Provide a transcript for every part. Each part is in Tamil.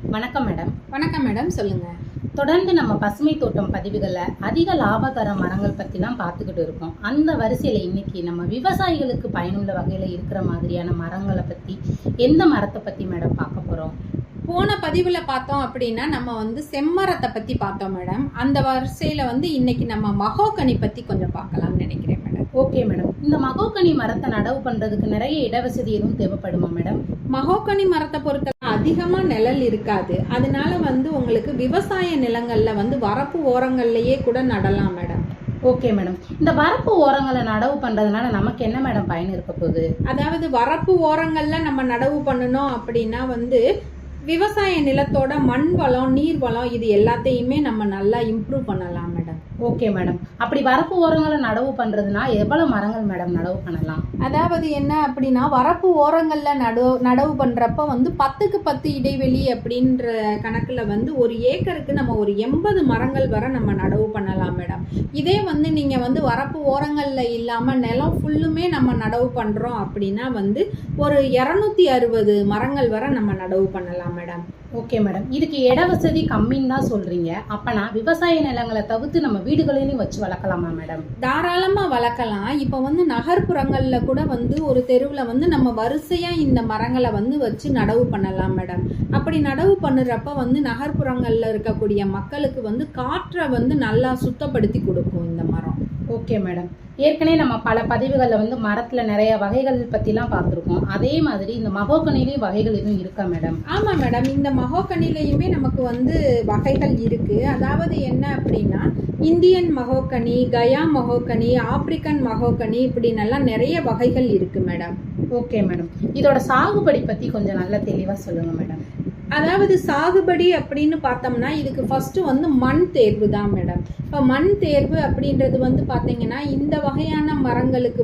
வணக்கம் மேடம். வணக்கம் மேடம், சொல்லுங்க. தொடர்ந்து நம்ம பசுமை தோட்டம் பதிவுகளில் அதிக லாபகர மரங்கள் பற்றிலாம் பார்த்துக்கிட்டு இருக்கோம். அந்த வரிசையில் இன்னைக்கு நம்ம விவசாயிகளுக்கு பயனுள்ள வகையில் இருக்கிற மாதிரியான மரங்களை பற்றி எந்த மரத்தை பற்றி மேடம் பார்க்க போகிறோம்? போன பதிவில் பார்த்தோம் அப்படின்னா நம்ம செம்மரத்தை பற்றி பார்த்தோம் மேடம். அந்த வரிசையில் இன்னைக்கு நம்ம மகோகனி பற்றி கொஞ்சம் பார்க்கலாம்னு நினைக்கிறேன் மேடம். Okay madam. இந்த மகோகனி மரத்தை நடவு பண்ணுறதுக்கு நிறைய இடவசதி எதுவும் தேவைப்படுமா மேடம்? மகோகனி மரத்தை பொறுத்த அதிகமாக நிழல் இருக்காது. அதனால உங்களுக்கு விவசாய நிலங்களில் வரப்பு ஓரங்கள்லேயே கூட நடலாம் மேடம். Okay madam. இந்த வரப்பு ஓரங்களை நடவு பண்ணுறதுனால நமக்கு என்ன மேடம் பயன் இருக்க போகுது? அதாவது வரப்பு ஓரங்களில் நம்ம நடவு பண்ணணும் அப்படின்னா விவசாய நிலத்தோட மண் வளம், நீர் வளம் இது எல்லாத்தையுமே நம்ம நல்லா இம்ப்ரூவ் பண்ணலாம் மேடம். Okay madam. அப்படி வரப்பு ஓரங்களை நடவு பண்ணுறதுனா எவ்வளோ மரங்கள் மேடம் நடவு பண்ணலாம்? அதாவது என்ன அப்படின்னா வரப்பு ஓரங்களில் நடவு பண்ணுறப்ப 10க்கு 10 இடைவெளி அப்படின்ற கணக்கில் ஒரு ஏக்கருக்கு நம்ம ஒரு 80 மரங்கள் வரை நம்ம நடவு பண்ணலாம் மேடம். இதே நீங்கள் வரப்பு ஓரங்களில் இல்லாமல் நிலம் ஃபுல்லுமே நம்ம நடவு பண்ணுறோம் அப்படின்னா ஒரு 260 மரங்கள் வரை நம்ம நடவு பண்ணலாம் மேடம். Okay madam. இதுக்கு இட வசதி கம்மின்னு தான் சொல்றீங்க. அப்பனா விவசாய நிலங்களை தவிர்த்து நம்ம வீடுகளையும் வச்சு வளர்க்கலாமா மேடம்? தாராளமா வளர்க்கலாம். இப்போ நகர்ப்புறங்கள்ல கூட ஒரு தெருவில் நம்ம வரிசையா இந்த மரங்களை வச்சு நடவு பண்ணலாம் மேடம். அப்படி நடவு பண்ணுறப்ப நகர்ப்புறங்கள்ல இருக்கக்கூடிய மக்களுக்கு காற்றை நல்லா சுத்தப்படுத்தி கொடுக்கும் இந்த மரம். Okay madam. ஏற்கனவே நம்ம பல பதிவுகளில் மரத்தில் நிறைய வகைகள் பற்றிலாம் பார்த்துருக்கோம். அதே மாதிரி இந்த மகோகனிலையும் வகைகள் எதுவும் இருக்கா மேடம்? ஆமாம் மேடம். இந்த மகோகனிலையுமே நமக்கு வகைகள் இருக்குது. அதாவது என்ன அப்படின்னா Indian mahogany, khaya mahogany, African mahogany இப்படின்னெல்லாம் நிறைய வகைகள் இருக்குது மேடம். Okay madam. இதோட சாகுபடி பற்றி கொஞ்சம் நல்லா தெளிவாக சொல்லுங்கள் மேடம். அதாவது சாகுபடி அப்படின்னு பார்த்தோம்னா இதுக்கு ஃபஸ்ட்டு மண் தேர்வு தான் மேடம். இப்போ மண் தேர்வு அப்படின்றது பார்த்தீங்கன்னா இந்த வகையான மரங்களுக்கு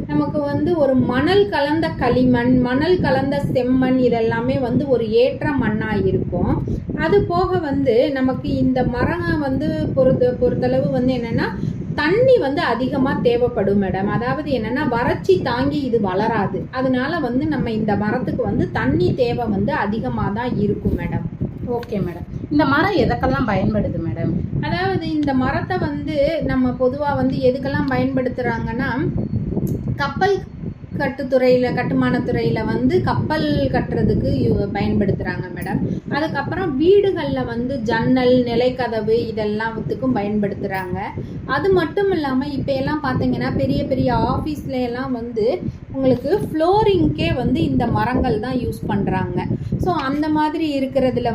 நமக்கு ஒரு மணல் கலந்த களிமண், மணல் கலந்த செம்மண் இதெல்லாமே ஒரு ஏற்ற மண்ணாக இருக்கும். அது போக நமக்கு இந்த மரம் பொறுத்தளவு என்னென்னா தண்ணி அதிகமாக தேவைப்படும் மேடம். அதாவது என்னன்னா வறட்சி தாங்கி இது வளராது. அதனால நம்ம இந்த மரத்துக்கு தண்ணி தேவை அதிகமாக தான் இருக்கும் மேடம். Okay madam. இந்த மரம் எதுக்கெல்லாம் பயன்படுது மேடம்? அதாவது இந்த மரத்தை நம்ம பொதுவாக எதுக்கெல்லாம் பயன்படுத்துகிறாங்கன்னா கப்பல் கட்டுமானத்துறையில் கப்பல் கட்டுறதுக்கு பயன்படுத்துகிறாங்க மேடம். அதுக்கப்புறம் வீடுகளில் ஜன்னல், நிலைக்கதவு இதெல்லாத்துக்கும் பயன்படுத்துகிறாங்க. அது மட்டும் இல்லாமல் இப்போ எல்லாம் பார்த்தீங்கன்னா பெரிய பெரிய ஆஃபீஸ்ல எல்லாம் உங்களுக்கு ஃப்ளோரிங்க்கே இந்த மரங்கள் தான் யூஸ் பண்ணுறாங்க. ஸோ அந்த மாதிரி இருக்கிறதுல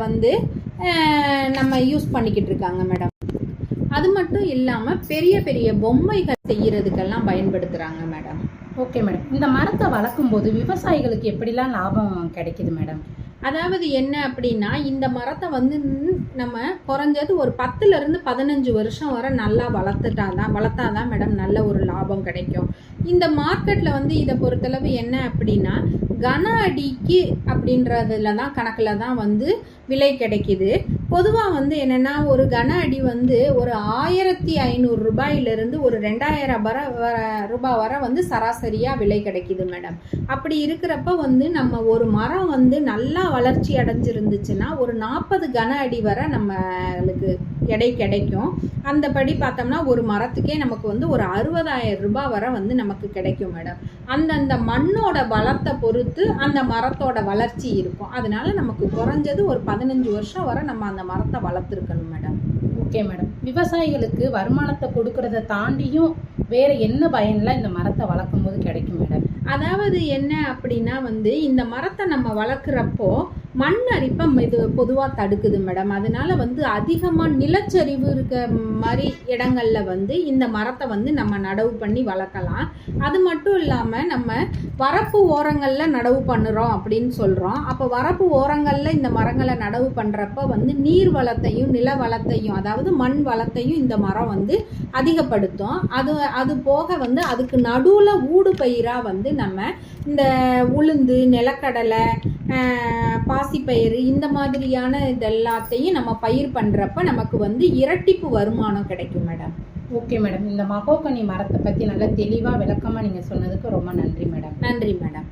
நம்ம யூஸ் பண்ணிக்கிட்டு இருக்காங்க மேடம். அது மட்டும் இல்லாமல் பெரிய பெரிய பொம்மைகள் செய்யறதுக்கெல்லாம் பயன்படுத்துகிறாங்க மேடம். Okay madam. இந்த மரத்தை வளர்க்கும் போது விவசாயிகளுக்கு எப்படிலாம் லாபம் கிடைக்குது மேடம்? அதாவது என்ன அப்படின்னா இந்த மரத்தை நம்ம குறைஞ்சது ஒரு 10லேருந்து 15 வருஷம் வரை நல்லா வளர்த்தாதான் மேடம் நல்ல ஒரு லாபம் கிடைக்கும். இந்த மார்க்கெட்டில் இதை பொறுத்தளவு என்ன அப்படின்னா கன அடிக்கு அப்படின்றதுல தான் கணக்கில் தான் விலை கிடைக்கிது. பொதுவாக என்னென்னா ஒரு கன அடி ஒரு 1500 ரூபாயிலிருந்து ஒரு 2000 ரூபாய் வரை சராசரியாக விலை கிடைக்கிது மேடம். அப்படி இருக்கிறப்ப நம்ம ஒரு மரம் நல்லா வளர்ச்சி அடைஞ்சிருந்துச்சுன்னா ஒரு 40 கன அடி வரை நம்மளுக்கு எடை கிடைக்கும். அந்த படி பார்த்தோம்னா ஒரு மரத்துக்கே நமக்கு ஒரு 60,000 ரூபாய் வரை நமக்கு கிடைக்கும் மேடம். அந்தந்த மண்ணோட வளத்தை பொறுத்து அந்த மரத்தோட வளர்ச்சி இருக்கும். அதனால நமக்கு குறைஞ்சது ஒரு 15 வருஷம் வரை நம்ம அந்த மரத்தை வளர்த்துருக்கணும் மேடம். Okay madam. விவசாயிகளுக்கு வருமானத்தை கொடுக்கறத தாண்டியும் வேற என்ன பயன்லாம் இந்த மரத்தை வளர்க்கும் போது கிடைக்கும் மேடம்? அதாவது என்ன அப்படின்னா இந்த மரத்தை நம்ம வளர்க்குறப்போ மண் அரிப்பை இது பொதுவாக தடுக்குது மேடம். அதனால அதிகமாக நிலச்சரிவு இருக்க மாதிரி இடங்களில் இந்த மரத்தை நம்ம நடவு பண்ணி வளர்க்கலாம். அது மட்டும் இல்லாமல் நம்ம வரப்பு ஓரங்களில் நடவு பண்ணுறோம் அப்படின்னு சொல்கிறோம். அப்போ வரப்பு ஓரங்களில் இந்த மரங்களை நடவு பண்ணுறப்ப நீர் வளத்தையும் நில வளத்தையும் அதாவது மண் வளத்தையும் இந்த மரம் அதிகப்படுத்தும். அது போக அதுக்கு நடுவில் ஊடு பயிராக நம்ம இந்த உளுந்து, நிலக்கடலை, பாசிப்பயிறு இந்த மாதிரியான இதெல்லாத்தையும் நம்ம பயிர் பண்ணுறப்ப நமக்கு இரட்டிப்பு வருமானம் கிடைக்கும் மேடம். Okay madam. இந்த மகோகனி மரத்தை பற்றி நல்லா தெளிவாக விளக்கமாக நீங்கள் சொன்னதுக்கு ரொம்ப நன்றி மேடம். நன்றி மேடம்.